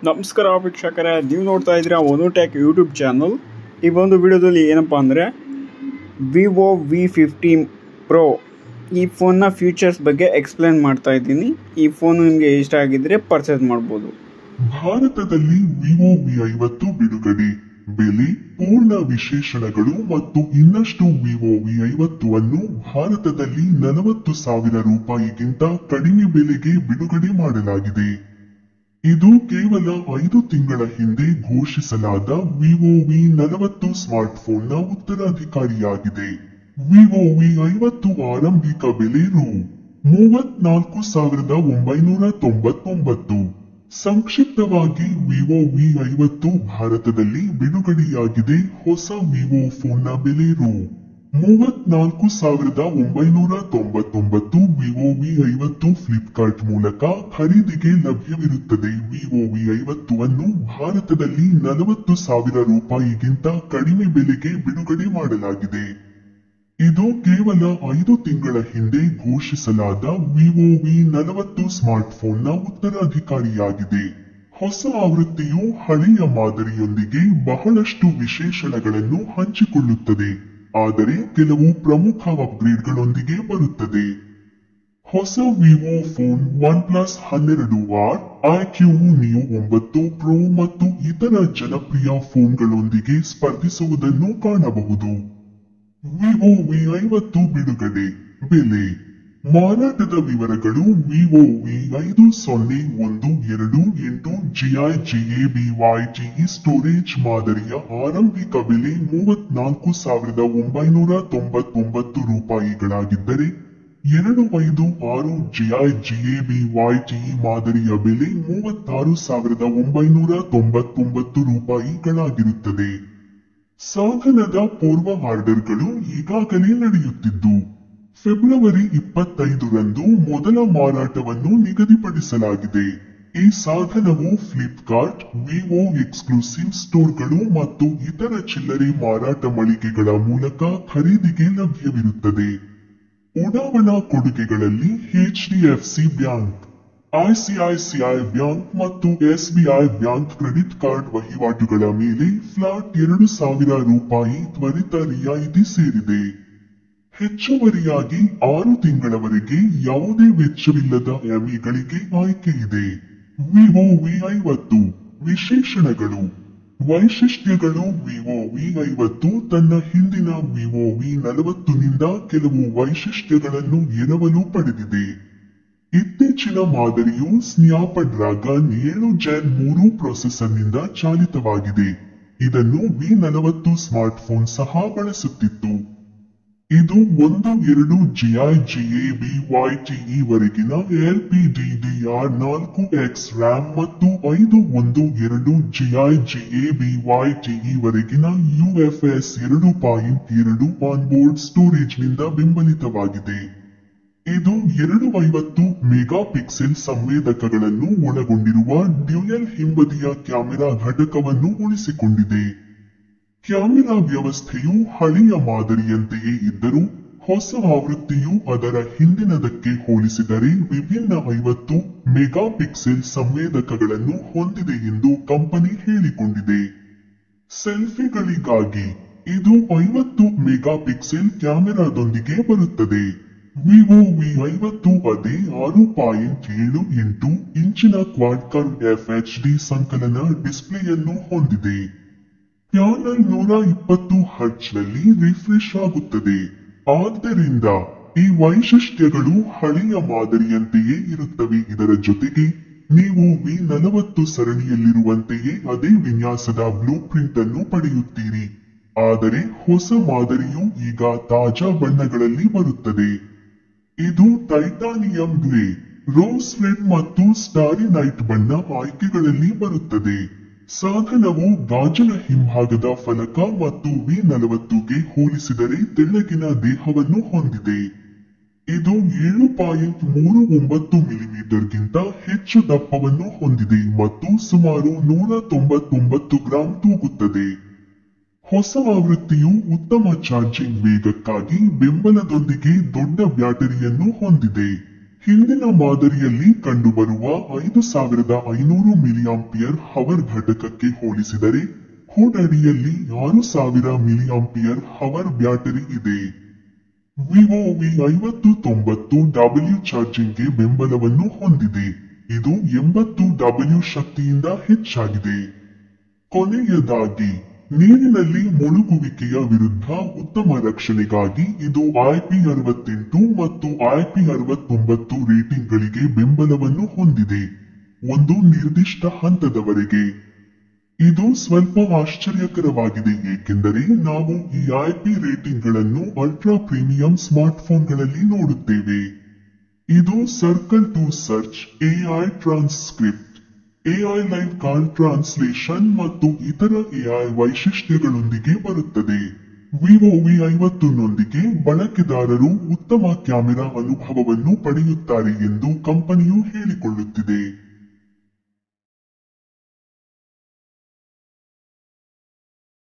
ನಮಸ್ಕಾರ ವೀಕ್ಷಕರೇ, ನೀವು ನೋಡ್ತಾ ಇದ್ದೀರಾ ಒನು ಟೆಕ್ ಯೂಟ್ಯೂಬ್ ಚಾನಲ್. ಈ ಒಂದು ವಿಡಿಯೋದಲ್ಲಿ ಏನಪ್ಪ ಅಂದರೆ ವಿವೋ V15 Pro ಈ ಫೋನ್ನ ಫ್ಯೂಚರ್ಸ್ ಬಗ್ಗೆ ಎಕ್ಸ್ಪ್ಲೇನ್ ಮಾಡ್ತಾ ಇದ್ದೀನಿ. ಈ ಫೋನ್ ನಿಮಗೆ ಇಷ್ಟ ಆಗಿದ್ರೆ ಪರ್ಚೇಸ್ ಮಾಡ್ಬೋದು. ಭಾರತದಲ್ಲಿ ವಿವೋ V50 ಬಿಡುಗಡೆ. ಬೆಲೆ, ಪೂರ್ಣ ವಿಶೇಷಣಗಳು ಮತ್ತು ಇನ್ನಷ್ಟು. ವಿವೋ V50 ಅನ್ನು ಭಾರತದಲ್ಲಿ 40,000 ರೂಪಾಯಿಗಿಂತ ಕಡಿಮೆ ಬೆಲೆಗೆ ಬಿಡುಗಡೆ ಮಾಡಲಾಗಿದೆ. ಇದು ಕೇವಲ 5 ತಿಂಗಳ ಹಿಂದೆ ಘೋಷಿಸಲಾದ ವಿವೋ V40 ಸ್ಮಾರ್ಟ್ಫೋನ್ನ ಉತ್ತರಾಧಿಕಾರಿಯಾಗಿದೆ. ವಿವೋ V50 ಆರಂಭಿಕ ಬೆಲೆ ರೂ. 34,999. ಸಂಕ್ಷಿಪ್ತವಾಗಿ, ವಿವೋ V50 ಭಾರತದಲ್ಲಿ ಬಿಡುಗಡೆಯಾಗಿದೆ. ಹೊಸ ವಿವೋ ಫೋನ್ನ ಬೆಲೆ ರೂ. 34,999. ವಿವೋ V50 ಫ್ಲಿಪ್ಕಾರ್ಟ್ ಮೂಲಕ ಖರೀದಿಗೆ ಲಭ್ಯವಿರುತ್ತದೆ. ವಿವೋ V50 ಅನ್ನು ಭಾರತದಲ್ಲಿ 40,000 ರೂಪಾಯಿಗಿಂತ ಕಡಿಮೆ ಬೆಲೆಗೆ ಬಿಡುಗಡೆ ಮಾಡಲಾಗಿದೆ. ಇದು ಕೇವಲ 5 ತಿಂಗಳ ಹಿಂದೆ ಘೋಷಿಸಲಾದ ವಿವೋ V40 ಸ್ಮಾರ್ಟ್ಫೋನ್ನ ಉತ್ತರಾಧಿಕಾರಿಯಾಗಿದೆ. ಹೊಸ ಆವೃತ್ತಿಯು ಹಳೆಯ ಮಾದರಿಯೊಂದಿಗೆ ಬಹಳಷ್ಟು ವಿಶೇಷಣಗಳನ್ನು ಹಂಚಿಕೊಳ್ಳುತ್ತದೆ, ಆದರೆ ಕೆಲವು ಪ್ರಮುಖ ಅಪ್ಗ್ರೇಡ್ಗಳೊಂದಿಗೆ ಬರುತ್ತದೆ. ಹೊಸ Vivo phone OnePlus 12R, iQOO Neo 9 Pro ಮತ್ತು ಇತರ ಜನಪ್ರಿಯ ಫೋನ್ಗಳೊಂದಿಗೆ ಸ್ಪರ್ಧಿಸುವುದನ್ನು ಕಾಣಬಹುದು. ವಿವೋ V50 ಬಿಡುಗಡೆ. ಬೆಲೆ, ಮಾರಾಟದ ವಿವರಗಳು. ವಿವೋ V5012 GIGABYTE ಸ್ಟೋರೇಜ್ ಮಾದರಿಯ ಆರಂಭಿಕ ಬೆಲೆ 34,999 ರೂಪಾಯಿಗಳಾಗಿದ್ದರೆ, 256 GIGABYTE ಮಾದರಿಯ ಬೆಲೆ 36,999 ರೂಪಾಯಿಗಳಾಗಿರುತ್ತದೆ. ಸಾಧನದ ಪೂರ್ವ ಆರ್ಡರ್ಗಳು ಈಗಾಗಲೇ ನಡೆಯುತ್ತಿದ್ದು, ಫೆಬ್ರವರಿ 25ರಂದು ಮೊದಲ ಮಾರಾಟವನ್ನು ನಿಗದಿಪಡಿಸಲಾಗಿದೆ. ಈ ಸಾಧನವು ಫ್ಲಿಪ್ಕಾರ್ಟ್, ವಿವೋ ಎಕ್ಸ್ಕ್ಲೂಸಿವ್ ಸ್ಟೋರ್ಗಳು ಮತ್ತು ಇತರ ಚಿಲ್ಲರೆ ಮಾರಾಟ ಮಳಿಗೆಗಳ ಮೂಲಕ ಖರೀದಿಗೆ ಲಭ್ಯವಿರುತ್ತದೆ. ಉಡಾವಣಾ ಕೊಡುಗೆಗಳಲ್ಲಿ HDFC ಬ್ಯಾಂಕ್, ICICI ಬ್ಯಾಂಕ್ ಮತ್ತು SBI ಬ್ಯಾಂಕ್ ಕ್ರೆಡಿಟ್ ಕಾರ್ಡ್ ವಹಿವಾಟುಗಳ ಮೇಲೆ ಫ್ಲಾಟ್ 2,000 ರೂಪಾಯಿ ತ್ವರಿತ ರಿಯಾಯಿತಿ ಸೇರಿದೆ. ಹೆಚ್ಚುವರಿಯಾಗಿ 6 ತಿಂಗಳವರೆಗೆ ಯಾವುದೇ ವೆಚ್ಚವಿಲ್ಲದ ಎಂಇಗಳಿಗೆ ಆಯ್ಕೆಯಿದೆ. ವಿವೋ V50 ವಿಶೇಷಣಗಳು. ವೈಶಿಷ್ಟ್ಯಗಳು. ವಿವೋ V50 ತನ್ನ ಹಿಂದಿನ ವಿವೋ V40 ನಿಂದ ಕೆಲವು ವೈಶಿಷ್ಟ್ಯಗಳನ್ನು ಎರವಲು ಪಡೆದಿದೆ. ಇತ್ತೀಚಿನ ಮಾದರಿಯು ಸ್ನ್ಯಾಪ್ಡ್ರ್ಯಾಗನ್ 7 Gen 3 ಪ್ರೊಸೆಸರ್ನಿಂದ ಚಾಲಿತವಾಗಿದೆ. ಇದನ್ನು V40 ಸ್ಮಾರ್ಟ್ಫೋನ್ ಸಹ ಬಳಸುತ್ತಿತ್ತು. ಇದು 12 GIGABYTE ವರೆಗಿನ LPDDR4X RAM ಮತ್ತು 512 GIGABYTE ವರೆಗಿನ UFS 2.2 ಆನ್ಬೋರ್ಡ್ ಸ್ಟೋರೇಜ್ನಿಂದ ಬೆಂಬಲಿತವಾಗಿದೆ. ಇದು 250 ಮೆಗಾಪಿಕ್ಸೆಲ್ ಸಂವೇದಕಗಳನ್ನು ಒಳಗೊಂಡಿರುವ ಡ್ಯುಯಲ್ ಹಿಂಬದಿಯ ಕ್ಯಾಮೆರಾ ಘಟಕವನ್ನು ಉಳಿಸಿಕೊಂಡಿದೆ. ಕ್ಯಾಮೆರಾ ವ್ಯವಸ್ಥೆಯು ಹಳೆಯ ಮಾದರಿಯಂತೆಯೇ ಇದ್ದರೂ, ಹೊಸ ಆವೃತ್ತಿಯು ಅದರ ಹಿಂದಿನದಕ್ಕೆ ಹೋಲಿಸಿದರೆ ವಿಭಿನ್ನ 50 ಮೆಗಾಪಿಕ್ಸೆಲ್ ಸಂವೇದಕಗಳನ್ನು ಹೊಂದಿದೆ ಎಂದು ಕಂಪನಿ ಹೇಳಿಕೊಂಡಿದೆ. ಸೆಲ್ಫಿಗಳಿಗಾಗಿ ಇದು 50 ಮೆಗಾಪಿಕ್ಸೆಲ್ ಕ್ಯಾಮೆರಾದೊಂದಿಗೆ ಬರುತ್ತದೆ. ವಿವೋ V50 ಅದೇ 6.78 ಇಂಚಿನ ಕ್ವಾಡ್ ಕರ್ವ್ FHD ಸಂಕಲನ ಡಿಸ್ಪ್ಲೇಯನ್ನು ಹೊಂದಿದೆ. ಪ್ಯಾನಲ್ 120 ಹರ್ಟ್ಜ್ನಲ್ಲಿ ರಿಫ್ರೆಶ್ ಆಗುತ್ತದೆ. ಆದ್ದರಿಂದ ಈ ವೈಶಿಷ್ಟ್ಯಗಳು ಹಳೆಯ ಮಾದರಿಯಂತೆಯೇ ಇರುತ್ತವೆ. ಇದರ ಜೊತೆಗೆ ನೀವು V40 ಸರಣಿಯಲ್ಲಿರುವಂತೆಯೇ ಅದೇ ವಿನ್ಯಾಸದ ಬ್ಲೂ ಪ್ರಿಂಟ್ ಅನ್ನು ಪಡೆಯುತ್ತೀರಿ, ಆದರೆ ಹೊಸ ಮಾದರಿಯು ಈಗ ತಾಜಾ ಬಣ್ಣಗಳಲ್ಲಿ ಬರುತ್ತದೆ. ಇದು ಟೈಟಾನಿಯಂ ಗ್ರೇ, ರೋಸ್ ರೆಡ್ ಮತ್ತು ಸ್ಟಾರಿ ನೈಟ್ ಬಣ್ಣ ಆಯ್ಕೆಗಳಲ್ಲಿ ಬರುತ್ತದೆ. ಸಾಧನವು ಗಾಜಿನ ಹಿಂಭಾಗದ ಫಲಕ ಮತ್ತು V40ಗೆ ಹೋಲಿಸಿದರೆ ತೆಳ್ಳಗಿನ ದೇಹವನ್ನು ಹೊಂದಿದೆ. ಇದು 7.39 ಮಿಲಿಮೀಟರ್ಗಿಂತ ಹೆಚ್ಚು ದಪ್ಪವನ್ನು ಹೊಂದಿದೆ ಮತ್ತು ಸುಮಾರು 199 ಗ್ರಾಂ ತೂಗುತ್ತದೆ. ಹೊಸ ಆವೃತ್ತಿಯು ಉತ್ತಮ ಚಾರ್ಜಿಂಗ್ ವೇಗಕ್ಕಾಗಿ ಬೆಂಬಲದೊಂದಿಗೆ ದೊಡ್ಡ ಬ್ಯಾಟರಿಯನ್ನು ಹೊಂದಿದೆ. ಹಿಂದಿನ ಮಾದರಿಯಲ್ಲಿ ಕಂಡುಬರುವ 5500 ಮಿಲಿಆಂಪಿಯರ್ ಹವರ್ ಘಟಕಕ್ಕೆ ಹೋಲಿಸಿದರೆ ಹುಡ್ ಅಡಿಯಲ್ಲಿ 6000 ಮಿಲಿಆಂಪಿಯರ್ ಹವರ್ ಬ್ಯಾಟರಿ ಇದೆ. ವಿವೋ V5090W ಚಾರ್ಜಿಂಗ್ಗೆ ಬೆಂಬಲವನ್ನು ಹೊಂದಿದೆ. ಇದು 80W ಶಕ್ತಿಯಿಂದ ಹೆಚ್ಚಾಗಿದೆ. ಕೊನೆಯದಾಗಿ, ನೀರಿನಲ್ಲಿ ಮುಳುಗುವಿಕೆಯ ವಿರುದ್ಧ ಉತ್ತಮ ರಕ್ಷಣೆಗಾಗಿ ಇದು IP68 ಮತ್ತು IP69 ರೇಟಿಂಗ್ಗಳಿಗೆ ಬೆಂಬಲವನ್ನು ಹೊಂದಿದೆ, ಒಂದು ನಿರ್ದಿಷ್ಟ ಹಂತದವರೆಗೆ. ಇದು ಸ್ವಲ್ಪ ಆಶ್ಚರ್ಯಕರವಾಗಿದೆ ಏಕೆಂದರೆ ನಾವು ಈ IP ರೇಟಿಂಗ್ಗಳನ್ನು ಅಲ್ಟ್ರಾ ಪ್ರೀಮಿಯಂ ಸ್ಮಾರ್ಟ್ಫೋನ್ಗಳಲ್ಲಿ ನೋಡುತ್ತೇವೆ. ಇದು circle to search, AI transcript, AI live call translation ಮತ್ತು ಇತರ AI ವೈಶಿಷ್ಟ್ಯಗಳೊಂದಿಗೆ ಬರುತ್ತದೆ. ವಿವೋ V50 ನೊಂದಿಗೆ ಬಳಕೆದಾರರು ಉತ್ತಮ ಕ್ಯಾಮೆರಾ ಅನುಭವವನ್ನು ಪಡೆಯುತ್ತಾರೆ ಎಂದು ಕಂಪನಿಯು ಹೇಳಿಕೊಳ್ಳುತ್ತಿದೆ.